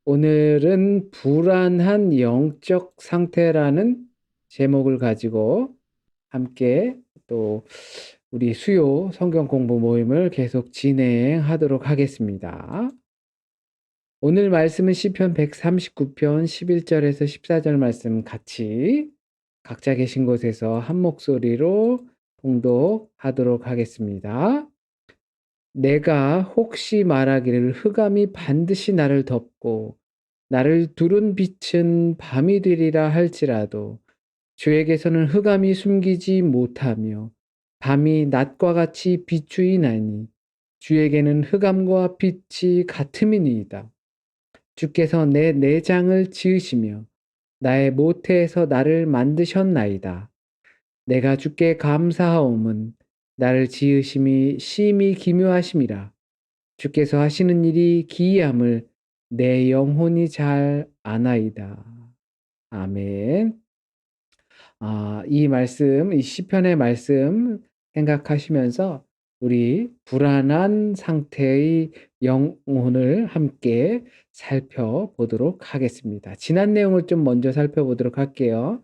오늘은 불안한 영적 상태라는 제목을 가지고 함께 또 우리 수요 성경 공부 모임을 계속 진행하도록 하겠습니다. 오늘 말씀은 시편 139편 11절에서 14절 말씀 같이 각자 계신 곳에서 한 목소리로 봉독하도록 하겠습니다. 내가 혹시 말하기를 흑암이 반드시 나를 덮고 나를 두른 빛은 밤이 되리라 할지라도 주에게서는 흑암이 숨기지 못하며 밤이 낮과 같이 비추이나니 주에게는 흑암과 빛이 같음이니이다. 주께서 내 내장을 지으시며 나의 모태에서 나를 만드셨나이다. 내가 주께 감사하옴은 나를 지으심이 심히 기묘하심이라. 주께서 하시는 일이 기이함을 내 영혼이 잘 아나이다. 아멘. 이 말씀, 이 시편의 말씀 생각하시면서 우리 불안한 상태의 영혼을 함께 살펴보도록 하겠습니다. 지난 내용을 좀 먼저 살펴보도록 할게요.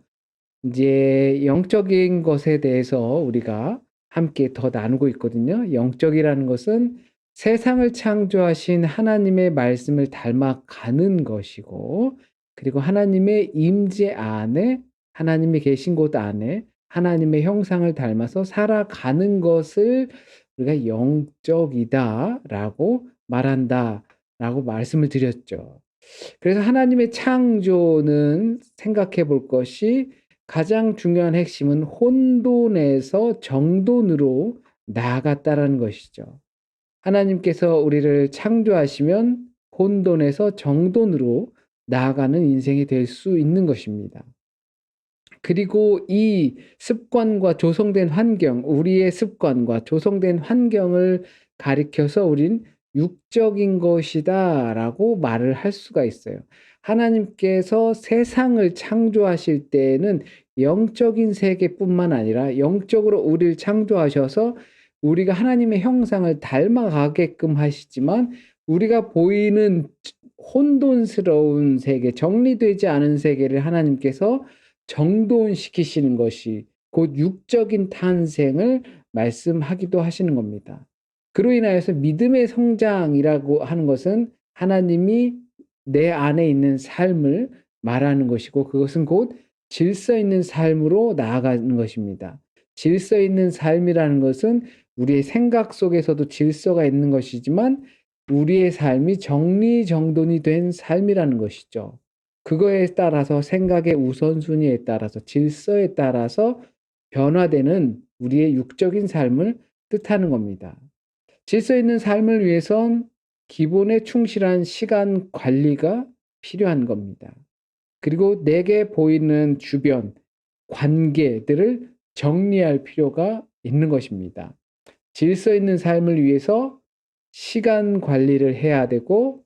이제 영적인 것에 대해서 우리가 함께 더 나누고 있거든요. 영적이라는 것은 세상을 창조하신 하나님의 말씀을 닮아가는 것이고, 그리고 하나님의 임재 안에, 하나님이 계신 곳 안에 하나님의 형상을 닮아서 살아가는 것을 우리가 영적이다라고 말한다라고 말씀을 드렸죠. 그래서 하나님의 창조는 생각해 볼 것이 가장 중요한 핵심은 혼돈에서 정돈으로 나아갔다라는 것이죠. 하나님께서 우리를 창조하시면 혼돈에서 정돈으로 나아가는 인생이 될 수 있는 것입니다. 그리고 이 습관과 조성된 환경, 우리의 습관과 조성된 환경을 가리켜서 우린 육적인 것이다라고 말을 할 수가 있어요. 하나님께서 세상을 창조하실 때에는 영적인 세계뿐만 아니라 영적으로 우리를 창조하셔서 우리가 하나님의 형상을 닮아가게끔 하시지만 우리가 보이는 혼돈스러운 세계, 정리되지 않은 세계를 하나님께서 정돈시키시는 것이 곧 육적인 탄생을 말씀하기도 하시는 겁니다. 그로 인하여서 믿음의 성장이라고 하는 것은 하나님이 내 안에 있는 삶을 말하는 것이고 그것은 곧 질서 있는 삶으로 나아가는 것입니다. 질서 있는 삶이라는 것은 우리의 생각 속에서도 질서가 있는 것이지만 우리의 삶이 정리정돈이 된 삶이라는 것이죠. 그거에 따라서 생각의 우선순위에 따라서 질서에 따라서 변화되는 우리의 육적인 삶을 뜻하는 겁니다. 질서 있는 삶을 위해선 기본에 충실한 시간 관리가 필요한 겁니다. 그리고 내게 보이는 주변 관계들을 정리할 필요가 있는 것입니다. 질서 있는 삶을 위해서 시간 관리를 해야 되고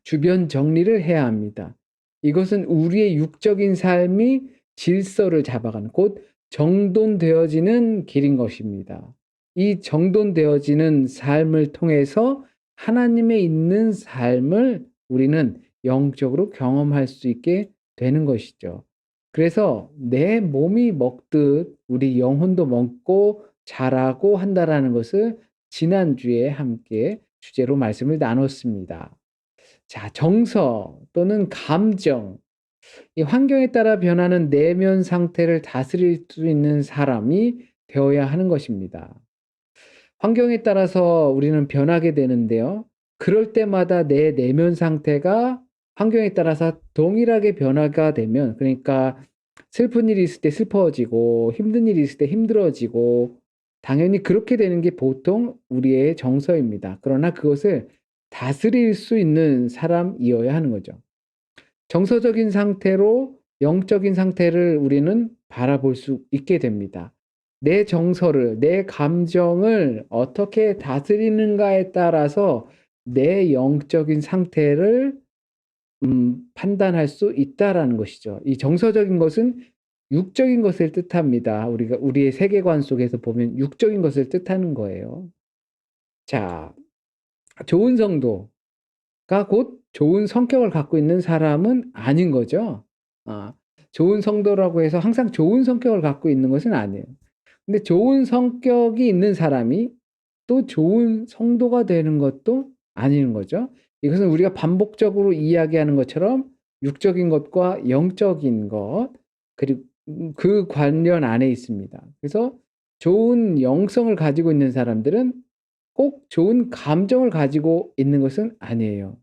주변 정리를 해야 합니다. 이것은 우리의 육적인 삶이 질서를 잡아가는 곧 정돈되어지는 길인 것입니다. 이 정돈되어지는 삶을 통해서 하나님의 있는 삶을 우리는 영적으로 경험할 수 있게 되는 것이죠. 그래서 내 몸이 먹듯 우리 영혼도 먹고 자라고 한다라는 것을 지난주에 함께 주제로 말씀을 나눴습니다. 자, 정서 또는 감정, 이 환경에 따라 변하는 내면 상태를 다스릴 수 있는 사람이 되어야 하는 것입니다. 환경에 따라서 우리는 변하게 되는데요. 그럴 때마다 내 내면 상태가 환경에 따라서 동일하게 변화가 되면, 그러니까 슬픈 일이 있을 때 슬퍼지고 힘든 일이 있을 때 힘들어지고 당연히 그렇게 되는 게 보통 우리의 정서입니다. 그러나 그것을 다스릴 수 있는 사람이어야 하는 거죠. 정서적인 상태로 영적인 상태를 우리는 바라볼 수 있게 됩니다. 내 정서를, 내 감정을 어떻게 다스리는가에 따라서 내 영적인 상태를 판단할 수 있다라는 것이죠. 이 정서적인 것은 육적인 것을 뜻합니다. 우리가 우리의 세계관 속에서 보면 육적인 것을 뜻하는 거예요. 자, 좋은 성도가 곧 좋은 성격을 갖고 있는 사람은 아닌 거죠. 아 좋은 성도라고 해서 항상 좋은 성격을 갖고 있는 것은 아니에요. 근데 좋은 성격이 있는 사람이 또 좋은 성도가 되는 것도 아닌 거죠. 이것은 우리가 반복적으로 이야기하는 것처럼 육적인 것과 영적인 것 그리고 그 관련 안에 있습니다. 그래서 좋은 영성을 가지고 있는 사람들은 꼭 좋은 감정을 가지고 있는 것은 아니에요.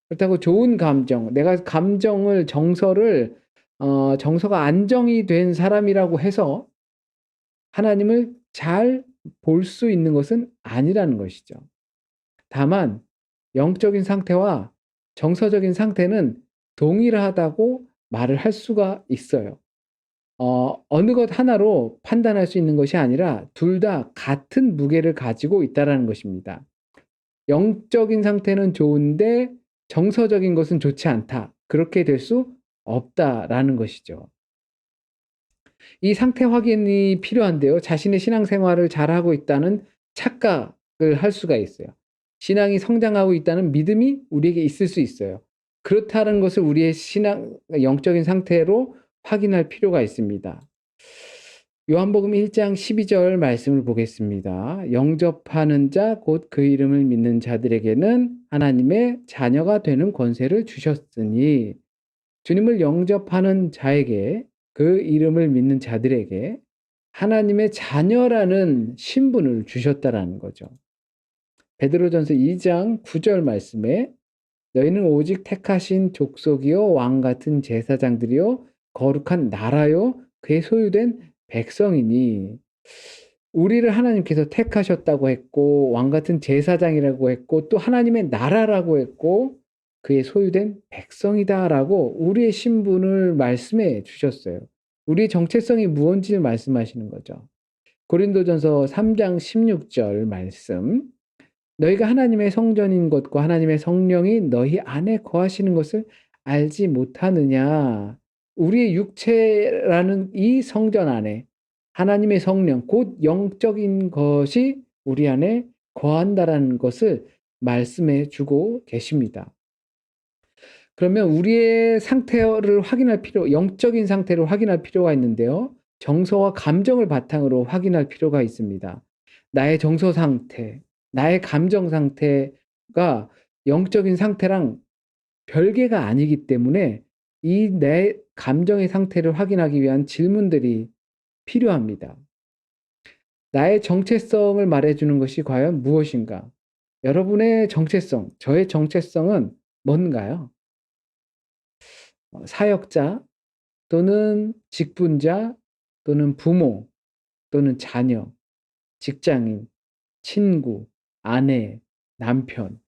그렇다고 좋은 감정, 내가 감정을 정서가 안정이 된 사람이라고 해서 하나님을 잘 볼 수 있는 것은 아니라는 것이죠. 다만 영적인 상태와 정서적인 상태는 동일하다고 말을 할 수가 있어요. 어느 것 하나로 판단할 수 있는 것이 아니라 둘 다 같은 무게를 가지고 있다라는 것입니다. 영적인 상태는 좋은데 정서적인 것은 좋지 않다. 그렇게 될 수 없다라는 것이죠. 이 상태 확인이 필요한데요. 자신의 신앙생활을 잘하고 있다는 착각을 할 수가 있어요. 신앙이 성장하고 있다는 믿음이 우리에게 있을 수 있어요. 그렇다는 것을 우리의 영적인 상태로 확인할 필요가 있습니다. 요한복음 1장 12절 말씀을 보겠습니다. 영접하는 자 곧 그 이름을 믿는 자들에게는 하나님의 자녀가 되는 권세를 주셨으니 주님을 영접하는 자에게 그 이름을 믿는 자들에게 하나님의 자녀라는 신분을 주셨다라는 거죠. 베드로전서 2장 9절 말씀에 너희는 오직 택하신 족속이요 왕 같은 제사장들이요 거룩한 나라요 그의 소유된 백성이니 우리를 하나님께서 택하셨다고 했고 왕 같은 제사장이라고 했고 또 하나님의 나라라고 했고 그의 소유된 백성이다라고 우리의 신분을 말씀해 주셨어요. 우리의 정체성이 무엇인지를 말씀하시는 거죠. 고린도전서 3장 16절 말씀 너희가 하나님의 성전인 것과 하나님의 성령이 너희 안에 거하시는 것을 알지 못하느냐. 우리의 육체라는 이 성전 안에 하나님의 성령 곧 영적인 것이 우리 안에 거한다라는 것을 말씀해 주고 계십니다. 그러면 우리의 상태를 확인할 영적인 상태를 확인할 필요가 있는데요. 정서와 감정을 바탕으로 확인할 필요가 있습니다. 나의 정서 상태, 나의 감정 상태가 영적인 상태랑 별개가 아니기 때문에 이 내 감정의 상태를 확인하기 위한 질문들이 필요합니다. 나의 정체성을 말해주는 것이 과연 무엇인가? 여러분의 정체성, 저의 정체성은 뭔가요? 사역자 또는 직분자 또는 부모 또는 자녀, 직장인, 친구, 아내, 남편.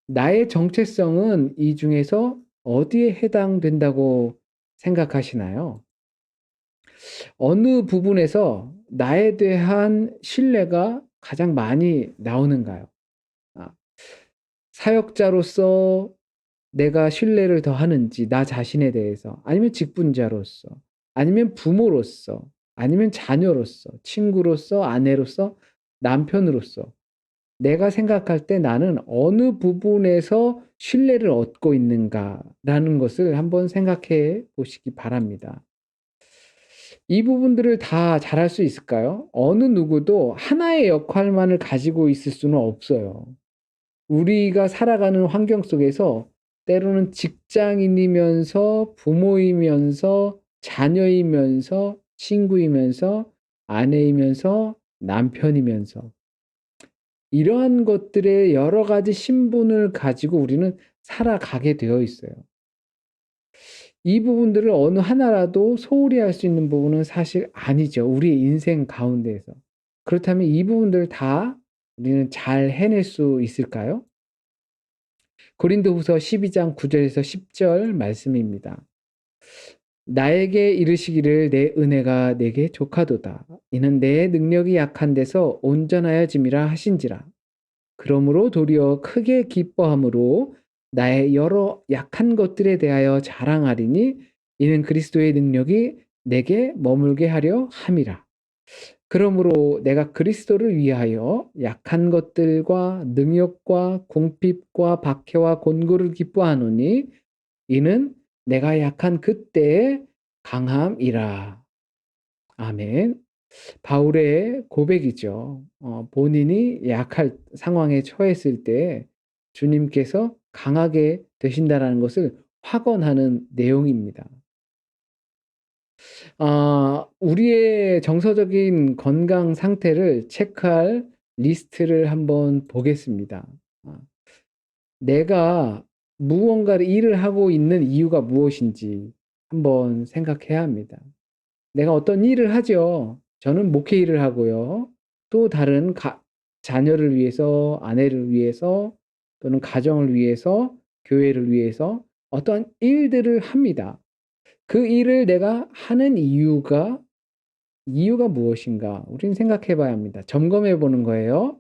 나의 정체성은 이 중에서 어디에 해당된다고 생각하시나요? 어느 부분에서 나에 대한 신뢰가 가장 많이 나오는가요? 아, 사역자로서 내가 신뢰를 더 하는지, 나 자신에 대해서, 아니면 직분자로서, 아니면 부모로서, 아니면 자녀로서, 친구로서, 아내로서, 남편으로서, 내가 생각할 때 나는 어느 부분에서 신뢰를 얻고 있는가라는 것을 한번 생각해 보시기 바랍니다. 이 부분들을 다 잘할 수 있을까요? 어느 누구도 하나의 역할만을 가지고 있을 수는 없어요. 우리가 살아가는 환경 속에서 때로는 직장인이면서 부모이면서 자녀이면서 친구이면서 아내이면서 남편이면서 이러한 것들의 여러 가지 신분을 가지고 우리는 살아가게 되어 있어요. 이 부분들을 어느 하나라도 소홀히 할 수 있는 부분은 사실 아니죠. 우리의 인생 가운데에서. 그렇다면 이 부분들을 다 우리는 잘 해낼 수 있을까요? 고린도후서 12장 9 절에서 10절 말씀입니다. 나에게 이르시기를 내 은혜가 내게 족하도다. 이는 내 능력이 약한 데서 온전하여짐이라 하신지라. 그러므로 도리어 크게 기뻐함으로 나의 여러 약한 것들에 대하여 자랑하리니 이는 그리스도의 능력이 내게 머물게 하려 함이라. 그러므로 내가 그리스도를 위하여 약한 것들과 능욕과 궁핍과 박해와 곤고를 기뻐하노니 이는 내가 약한 그때의 강함이라. 아멘. 바울의 고백이죠. 본인이 약할 상황에 처했을 때 주님께서 강하게 되신다라는 것을 확언하는 내용입니다. 우리의 정서적인 건강 상태를 체크할 리스트를 한번 보겠습니다. 아, 내가 무언가를 일을 하고 있는 이유가 무엇인지 한번 생각해야 합니다. 내가 어떤 일을 하죠. 저는 목회 일을 하고요. 또 다른 자녀를 위해서, 아내를 위해서, 또는 가정을 위해서, 교회를 위해서 어떠한 일들을 합니다. 그 일을 내가 하는 이유가 무엇인가? 우리는 생각해 봐야 합니다. 점검해 보는 거예요.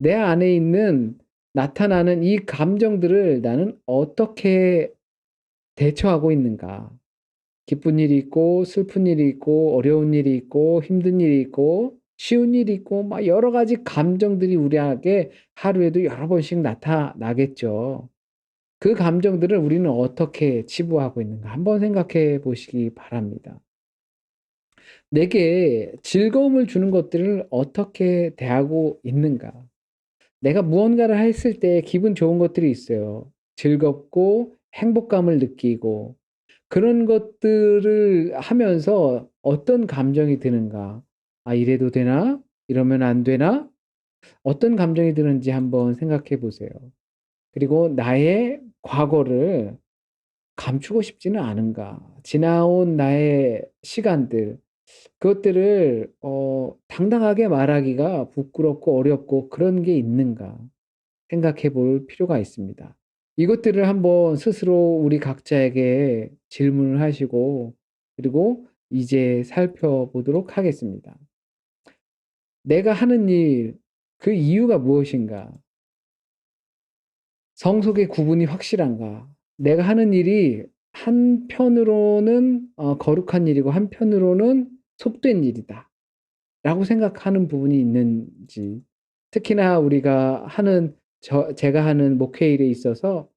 내 안에 있는 나타나는 이 감정들을 나는 어떻게 대처하고 있는가? 기쁜 일이 있고 슬픈 일이 있고 어려운 일이 있고 힘든 일이 있고 쉬운 일이 있고 막 여러 가지 감정들이 우리에게 하루에도 여러 번씩 나타나겠죠. 그 감정들을 우리는 어떻게 치부하고 있는가 한번 생각해 보시기 바랍니다. 내게 즐거움을 주는 것들을 어떻게 대하고 있는가? 내가 무언가를 했을 때 기분 좋은 것들이 있어요. 즐겁고 행복감을 느끼고 그런 것들을 하면서 어떤 감정이 드는가? '아 이래도 되나? 이러면 안 되나?' 어떤 감정이 드는지 한번 생각해 보세요. 그리고 나의 과거를 감추고 싶지는 않은가? 지나온 나의 시간들 그것들을 당당하게 말하기가 부끄럽고 어렵고 그런 게 있는가 생각해 볼 필요가 있습니다. 이것들을 한번 스스로 우리 각자에게 질문을 하시고 그리고 이제 살펴보도록 하겠습니다. 내가 하는 일, 그 이유가 무엇인가? 성속의 구분이 확실한가? 내가 하는 일이 한편으로는 거룩한 일이고 한편으로는 속된 일이다. 라고 생각하는 부분이 있는지 특히나 우리가 하는 제가 하는 목회 일에 있어서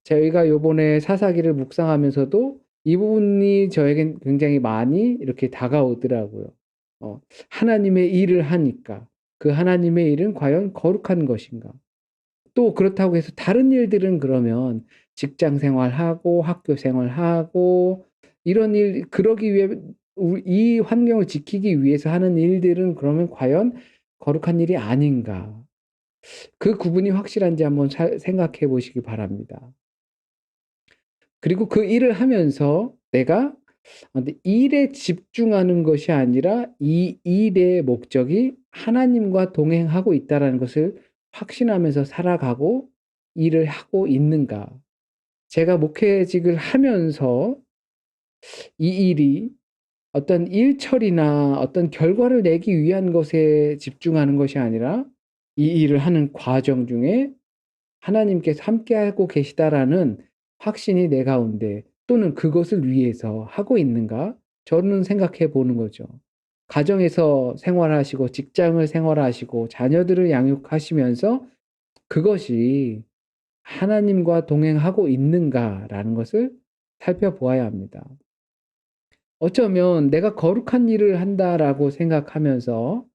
저희가 요번에 사사기를 묵상하면서도 이 부분이 저에겐 굉장히 많이 이렇게 다가오더라고요. 하나님의 일을 하니까 그 하나님의 일은 과연 거룩한 것인가? 또 그렇다고 해서 다른 일들은 그러면 직장 생활하고 학교 생활하고 이런 일 그러기 위해 이 환경을 지키기 위해서 하는 일들은 그러면 과연 거룩한 일이 아닌가? 그 구분이 확실한지 한번 생각해 보시기 바랍니다. 그리고 그 일을 하면서 내가 근데 일에 집중하는 것이 아니라 이 일의 목적이 하나님과 동행하고 있다라는 것을 확신하면서 살아가고 일을 하고 있는가. 제가 목회직을 하면서 이 일이 어떤 일처리나 어떤 결과를 내기 위한 것에 집중하는 것이 아니라 이 일을 하는 과정 중에 하나님께서 함께하고 계시다라는 확신이 내 가운데 또는 그것을 위해서 하고 있는가? 저는 생각해 보는 거죠. 가정에서 생활하시고 직장을 생활하시고 자녀들을 양육하시면서 그것이 하나님과 동행하고 있는가라는 것을 살펴보아야 합니다. 어쩌면 '내가 거룩한 일을 한다.'라고 생각하면서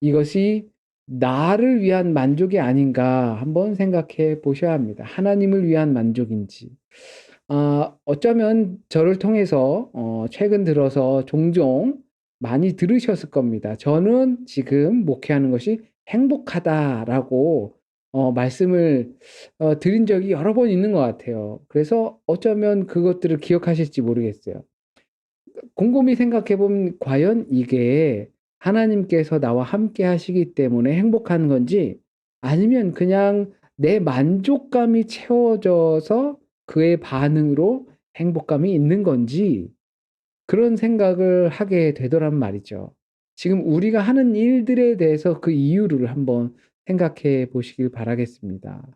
이것이 나를 위한 만족이 아닌가 한번 생각해 보셔야 합니다. 하나님을 위한 만족인지. 어쩌면 저를 통해서 최근 들어서 종종 많이 들으셨을 겁니다. "저는 지금 목회하는 것이 행복하다."라고 말씀을 드린 적이 여러 번 있는 것 같아요. 그래서 어쩌면 그것들을 기억하실지 모르겠어요. 곰곰이 생각해 보면 과연 이게 하나님께서 나와 함께 하시기 때문에 행복한 건지 아니면 그냥 내 만족감이 채워져서 그의 반응으로 행복감이 있는 건지 그런 생각을 하게 되더란 말이죠. 지금 우리가 하는 일들에 대해서 그 이유를 한번 생각해 보시길 바라겠습니다.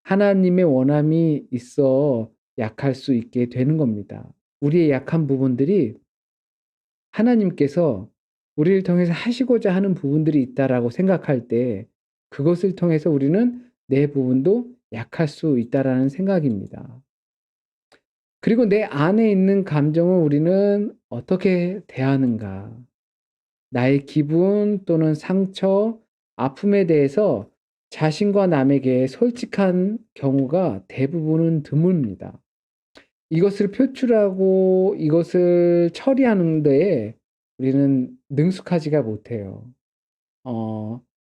하나님의 원함이 있어 약할 수 있게 되는 겁니다. 우리의 약한 부분들이 하나님께서 우리를 통해서 하시고자 하는 부분들이 있다라고 생각할 때 그것을 통해서 우리는 내 부분도 약할 수 있다라는 생각입니다. 그리고 내 안에 있는 감정을 우리는 어떻게 대하는가? 나의 기분 또는 상처, 아픔에 대해서 자신과 남에게 솔직한 경우가 대부분은 드뭅니다. 이것을 표출하고 이것을 처리하는 데에 우리는 능숙하지가 못해요.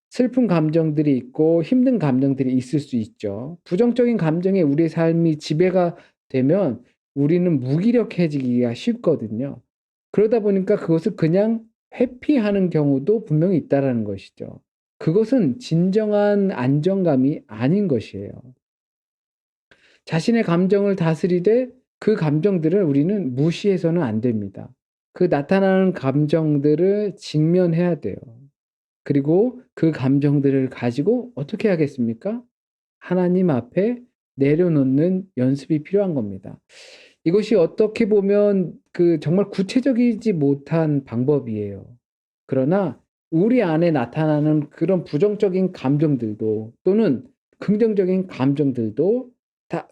슬픈 감정들이 있고 힘든 감정들이 있을 수 있죠. 부정적인 감정에 우리의 삶이 지배가 되면 우리는 무기력해지기가 쉽거든요. 그러다 보니까 그것을 그냥 회피하는 경우도 분명히 있다라는 것이죠. 그것은 진정한 안정감이 아닌 것이에요. 자신의 감정을 다스리되 그 감정들을 우리는 무시해서는 안 됩니다. 그 나타나는 감정들을 직면해야 돼요. 그리고 그 감정들을 가지고 어떻게 하겠습니까? 하나님 앞에 내려놓는 연습이 필요한 겁니다. 이것이 어떻게 보면 정말 구체적이지 못한 방법이에요. 그러나 우리 안에 나타나는 그런 부정적인 감정들도 또는 긍정적인 감정들도 다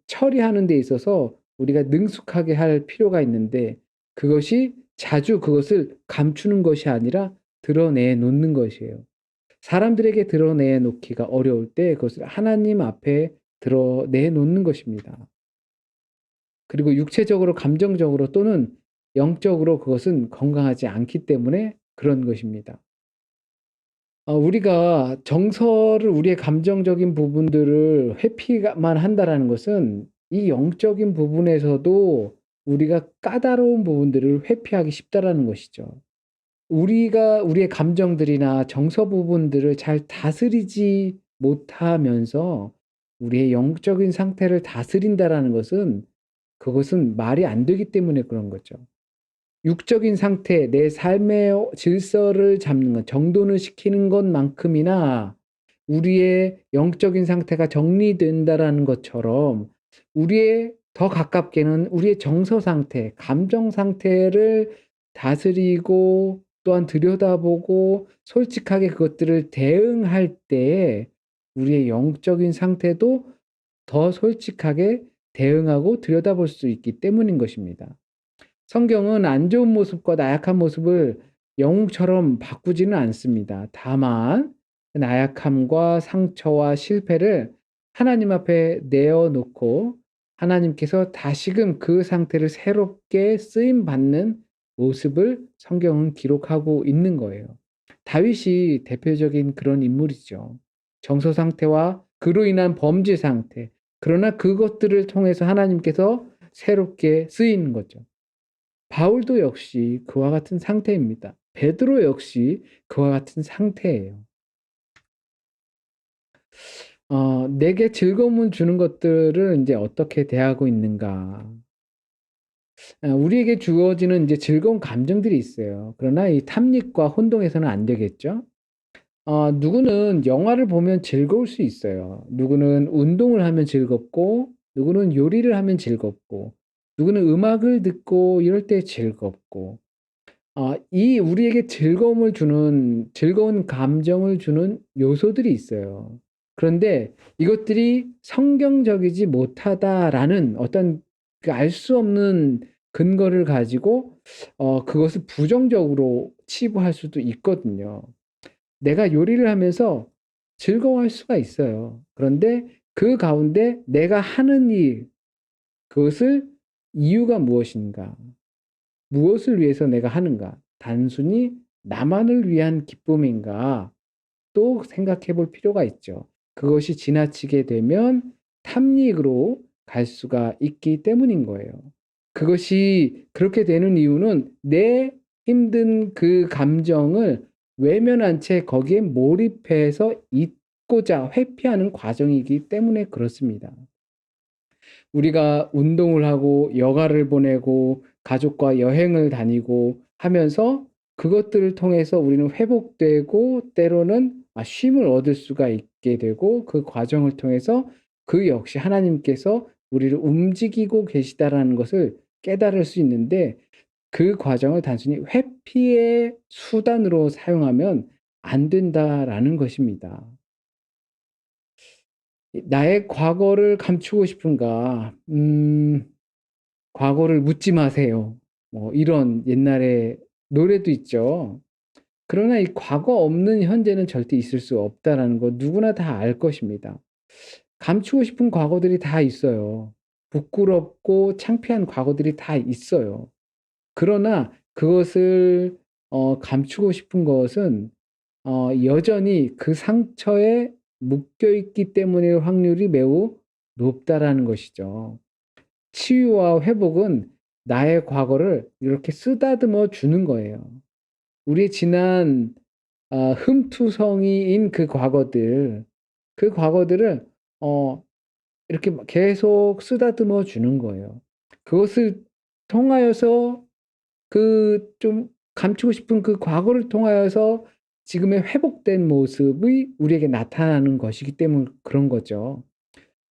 처리하는 데 있어서 우리가 능숙하게 할 필요가 있는데 그것이 자주 그것을 감추는 것이 아니라 드러내 놓는 것이에요. 사람들에게 드러내 놓기가 어려울 때 그것을 하나님 앞에 드러내 놓는 것입니다. 그리고 육체적으로 감정적으로 또는 영적으로 그것은 건강하지 않기 때문에 그런 것입니다. 우리가 정서를 우리의 감정적인 부분들을 회피만 한다라는 것은 이 영적인 부분에서도 우리가 까다로운 부분들을 회피하기 쉽다라는 것이죠. 우리가 우리의 감정들이나 정서 부분들을 잘 다스리지 못하면서 우리의 영적인 상태를 다스린다라는 것은 그것은 말이 안 되기 때문에 그런 거죠. 육적인 상태, 내 삶의 질서를 잡는 것, 정돈을 시키는 것만큼이나 우리의 영적인 상태가 정리된다라는 것처럼 우리의 더 가깝게는 우리의 정서 상태, 감정 상태를 다스리고 또한 들여다보고 솔직하게 그것들을 대응할 때에 우리의 영적인 상태도 더 솔직하게 대응하고 들여다볼 수 있기 때문인 것입니다. 성경은 안 좋은 모습과 나약한 모습을 영웅처럼 바꾸지는 않습니다. 다만 나약함과 상처와 실패를 하나님 앞에 내어놓고 하나님께서 다시금 그 상태를 새롭게 쓰임 받는 모습을 성경은 기록하고 있는 거예요. 다윗이 대표적인 그런 인물이죠. 정서 상태와 그로 인한 범죄 상태. 그러나 그것들을 통해서 하나님께서 새롭게 쓰이는 거죠. 바울도 역시 그와 같은 상태입니다. 베드로 역시 그와 같은 상태예요. 내게 즐거움을 주는 것들을 인제 어떻게 대하고 있는가. 우리에게 주어지는 인제 즐거운 감정들이 있어요. 그러나 이 탐닉과 혼동해서는 안 되겠죠. 누구는 영화를 보면 즐거울 수 있어요. 누구는 운동을 하면 즐겁고 누구는 요리를 하면 즐겁고 누구는 음악을 듣고 이럴 때 즐겁고 이 우리에게 즐거움을 주는 즐거운 감정을 주는 요소들이 있어요. 그런데 이것들이 '성경적이지 못하다.'라는 어떤 알 수 없는 근거를 가지고 그것을 부정적으로 치부할 수도 있거든요. 내가 요리를 하면서 즐거워할 수가 있어요. 그런데 그 가운데 내가 하는 일 그것을 이유가 무엇인가? 무엇을 위해서 내가 하는가? 단순히 나만을 위한 기쁨인가? 또 생각해 볼 필요가 있죠. 그것이 지나치게 되면 탐닉으로 갈 수가 있기 때문인 거예요. 그것이 그렇게 되는 이유는 내 힘든 그 감정을 외면한 채 거기에 몰입해서 잊고자 회피하는 과정이기 때문에 그렇습니다. 우리가 운동을 하고 여가를 보내고 가족과 여행을 다니고 하면서 그것들을 통해서 우리는 회복되고 때로는 쉼을 얻을 수가 있게 되고 그 과정을 통해서 그 역시 하나님께서 우리를 움직이고 계시다라는 것을 깨달을 수 있는데 그 과정을 단순히 회피의 수단으로 사용하면 안 된다라는 것입니다. 나의 과거를 감추고 싶은가? 과거를 묻지 마세요. 뭐 이런 옛날에 노래도 있죠. 그러나 이 과거 없는 현재는 절대 있을 수 없다라는 거 누구나 다 알 것입니다. 감추고 싶은 과거들이 다 있어요. 부끄럽고 창피한 과거들이 다 있어요. 그러나 그것을 감추고 싶은 것은 여전히 그 상처에 묶여 있기 때문일 확률이 매우 높다라는 것이죠. 치유와 회복은 나의 과거를 이렇게 쓰다듬어 주는 거예요. 우리의 지난 흠투성이인 그 과거들을 어 이렇게 막 계속 쓰다듬어 주는 거예요. 그것을 통하여서 그 좀 감추고 싶은 그 과거를 통하여서 지금의 회복된 모습이 우리에게 나타나는 것이기 때문에 그런 거죠.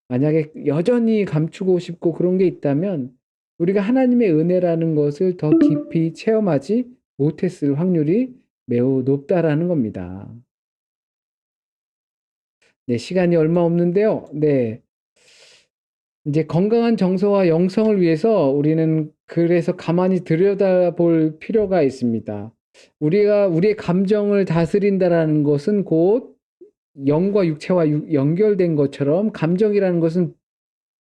만약에 여전히 감추고 싶고 그런 게 있다면 우리가 하나님의 은혜라는 것을 더 깊이 체험하지 못했을 확률이 매우 높다라는 겁니다. 네, 시간이 얼마 없는데요. 네. 인제 건강한 정서와 영성을 위해서 우리는 그래서 가만히 들여다볼 필요가 있습니다. 우리가 우리의 감정을 다스린다라는 것은 곧 영과 육체와 연결된 것처럼 감정이라는 것은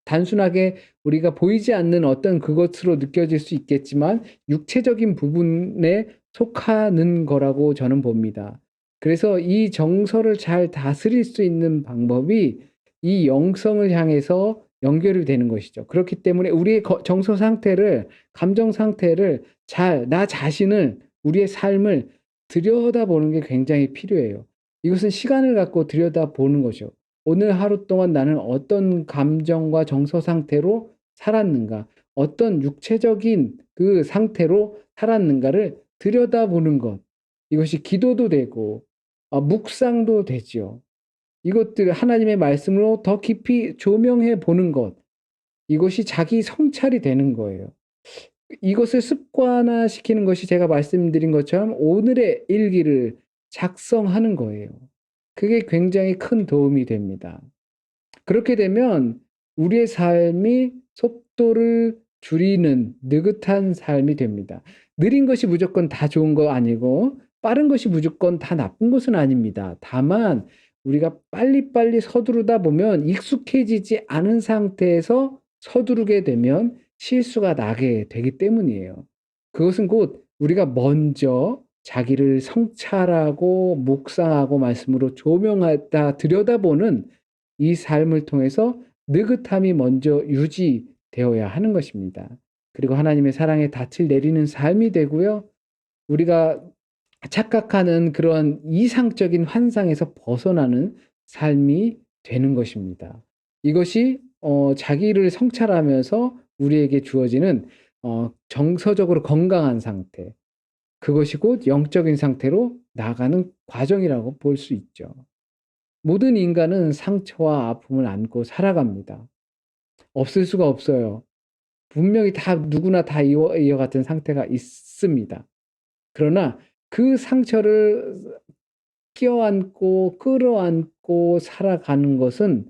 단순하게 우리가 보이지 않는 어떤 그것으로 느껴질 수 있겠지만 육체적인 부분에 속하는 거라고 저는 봅니다. 그래서 이 정서를 잘 다스릴 수 있는 방법이 이 영성을 향해서 연결이 되는 것이죠. 그렇기 때문에 우리의 정서 상태를 감정 상태를 잘 나 자신을 우리의 삶을 들여다보는 게 굉장히 필요해요. 이것은 시간을 갖고 들여다보는 것이요. 오늘 하루 동안 나는 어떤 감정과 정서 상태로 살았는가, 어떤 육체적인 그 상태로 살았는가를 들여다보는 것. 이것이 기도도 되고 묵상도 되지요. 이것들 하나님의 말씀으로 더 깊이 조명해 보는 것. 이것이 자기 성찰이 되는 거예요. 이것을 습관화시키는 것이 제가 말씀드린 것처럼 오늘의 일기를 작성하는 거예요. 그게 굉장히 큰 도움이 됩니다. 그렇게 되면 우리의 삶이 속도를 줄이는 느긋한 삶이 됩니다. 느린 것이 무조건 다 좋은 거 아니고 빠른 것이 무조건 다 나쁜 것은 아닙니다. 다만 우리가 빨리빨리 서두르다 보면 익숙해지지 않은 상태에서 서두르게 되면 실수가 나게 되기 때문이에요. 그것은 곧 우리가 먼저 자기를 성찰하고 묵상하고 말씀으로 조명하다 들여다보는 이 삶을 통해서 느긋함이 먼저 유지되어야 하는 것입니다. 그리고 하나님의 사랑의 닻을 내리는 삶이 되고요. 우리가 착각하는 그런 이상적인 환상에서 벗어나는 삶이 되는 것입니다. 이것이 자기를 성찰하면서 우리에게 주어지는 정서적으로 건강한 상태, 그것이 곧 영적인 상태로 나아가는 과정이라고 볼 수 있죠. 모든 인간은 상처와 아픔을 안고 살아갑니다. 없을 수가 없어요. 분명히 다 누구나 다 이와 같은 상태가 있습니다. 그러나 그 상처를 껴안고 끌어안고 살아가는 것은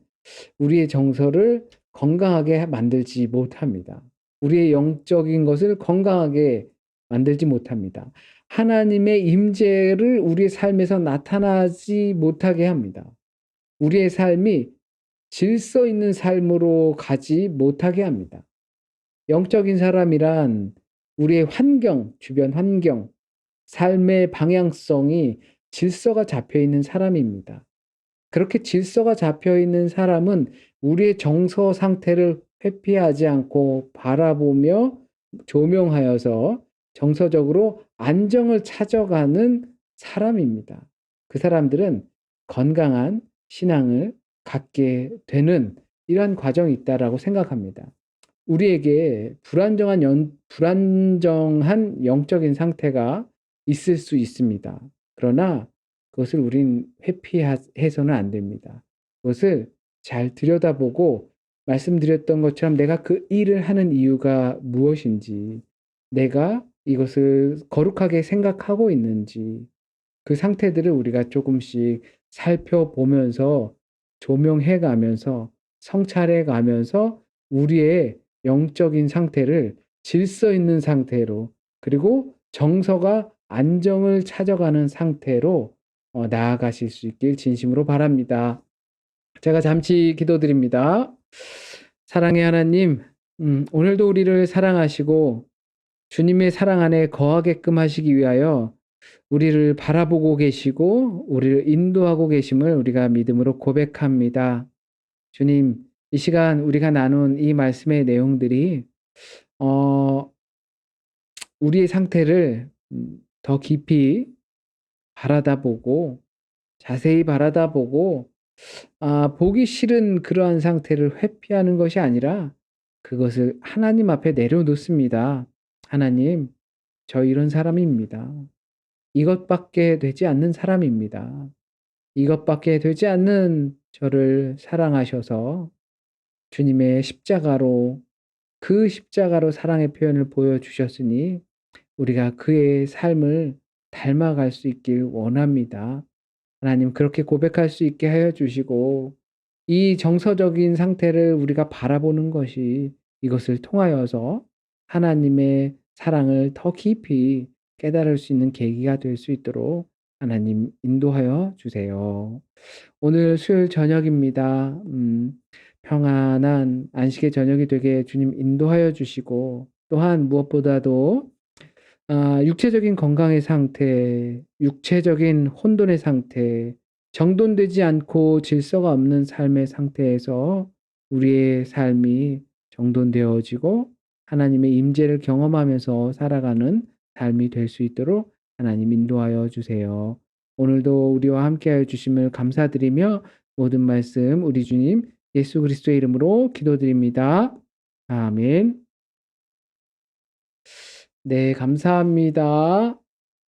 우리의 정서를 건강하게 만들지 못합니다. 우리의 영적인 것을 건강하게 만들지 못합니다. 하나님의 임재를 우리의 삶에서 나타나지 못하게 합니다. 우리의 삶이 질서 있는 삶으로 가지 못하게 합니다. 영적인 사람이란 우리의 환경, 주변 환경, 삶의 방향성이 질서가 잡혀 있는 사람입니다. 그렇게 질서가 잡혀 있는 사람은 우리의 정서 상태를 회피하지 않고 바라보며 조명하여서 정서적으로 안정을 찾아가는 사람입니다. 그 사람들은 건강한 신앙을 갖게 되는 이러한 과정이 있다라고 생각합니다. 우리에게 불안정한 영적인 상태가 있을 수 있습니다. 그러나 그것을 우린 회피해서는 안 됩니다. 그것을 잘 들여다보고 말씀드렸던 것처럼 내가 그 일을 하는 이유가 무엇인지, 내가 이것을 거룩하게 생각하고 있는지 그 상태들을 우리가 조금씩 살펴보면서 조명해 가면서 성찰해 가면서 우리의 영적인 상태를 질서 있는 상태로 그리고 정서가 안정을 찾아가는 상태로 나아가실 수 있길 진심으로 바랍니다. 제가 잠시 기도드립니다. 사랑의 하나님, 오늘도 우리를 사랑하시고 주님의 사랑 안에 거하게끔 하시기 위하여 우리를 바라보고 계시고 우리를 인도하고 계심을 우리가 믿음으로 고백합니다. 주님, 이 시간 우리가 나눈 이 말씀의 내용들이 어 우리의 상태를 더 깊이 바라다보고 자세히 바라다보고 보기 싫은 그러한 상태를 회피하는 것이 아니라 그것을 하나님 앞에 내려놓습니다. 하나님, 저 이런 사람입니다. 이것밖에 되지 않는 사람입니다. 이것밖에 되지 않는 저를 사랑하셔서 주님의 십자가로 그 십자가로 사랑의 표현을 보여주셨으니 우리가 그의 삶을 닮아갈 수 있길 원합니다. 하나님 그렇게 고백할 수 있게 하여 주시고 이 정서적인 상태를 우리가 바라보는 것이 이것을 통하여서 하나님의 사랑을 더 깊이 깨달을 수 있는 계기가 될 수 있도록 하나님 인도하여 주세요. 오늘 수요일 저녁입니다. 평안한 안식의 저녁이 되게 주님 인도하여 주시고 또한 무엇보다도 육체적인 건강의 상태, 육체적인 혼돈의 상태, 정돈되지 않고 질서가 없는 삶의 상태에서 우리의 삶이 정돈되어지고 하나님의 임재를 경험하면서 살아가는 삶이 될 수 있도록 하나님 인도하여 주세요. 오늘도 우리와 함께하여 주심을 감사드리며 모든 말씀 우리 주님 예수 그리스도의 이름으로 기도드립니다. 아멘. 네, 감사합니다.